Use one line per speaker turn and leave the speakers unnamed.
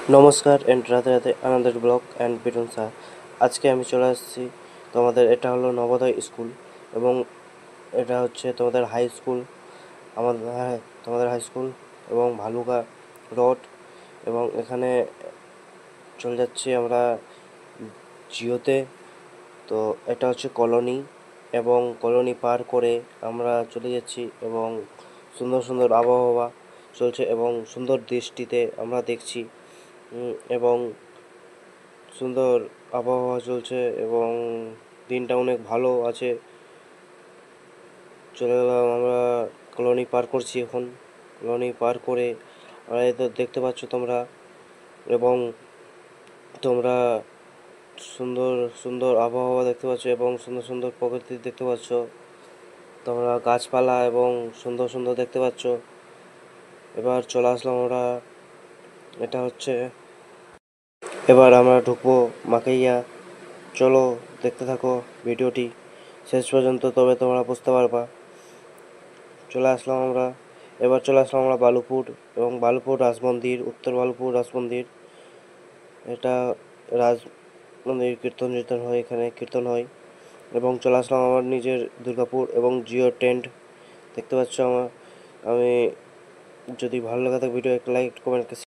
নমস্কার এন্ড রাধে রাধে আনন্দের blog and Vuitton sir. আজকে আমি চলে আসছি এটা হলো নবোদয় স্কুল এবং এটা হচ্ছে তোমাদের হাই স্কুল। তোমাদের হাই স্কুল এবং ভালুকা রোড। এবং এখানে চলে যাচ্ছি আমরা জিওতে। তো এটা হচ্ছে কলোনি এবং কলোনি পার করে আমরা চলে যাচ্ছি এবং সুন্দর সুন্দর আবহাওয়া চলছে এবং সুন্দর দৃষ্টিতে আমরা দেখছি এবং সুন্দর আবহাওয়া চলছে এবং দিনটা অনেক ভালো আছে। চলে গেলাম আমরা, কলোনি পার করছি এখন। কলোনি পার করে আমরা এই তো দেখতে পাচ্ছ তোমরা, এবং তোমরা সুন্দর সুন্দর আবহাওয়া দেখতে পাচ্ছ এবং সুন্দর সুন্দর প্রকৃতি দেখতে পাচ্ছ। তোমরা গাছপালা এবং সুন্দর সুন্দর দেখতে পাচ্ছ। এবার চলে আসলাম আমরা, এটা হচ্ছে, এবার আমরা ঢুকবো মাকাইয়া। চলো দেখতে থাকো ভিডিওটি শেষ পর্যন্ত, তবে তোমরা বুঝতে পারবা। চলে আসলাম আমরা, এবার চলে আসলাম আমরা বালুপুর এবং বালুপুর রাজ মন্দির, উত্তর বালুপুর রাজ মন্দির। এটা রাজ মন্দির কীর্তন হয়, এখানে কীর্তন হয়। এবং চলে আসলাম আমার নিজের দুর্গাপুর এবং জিও টেন্ট দেখতে পাচ্ছ আমার। আমি, যদি ভালো লাগে থাকে ভিডিও একটা লাইক কমেন্ট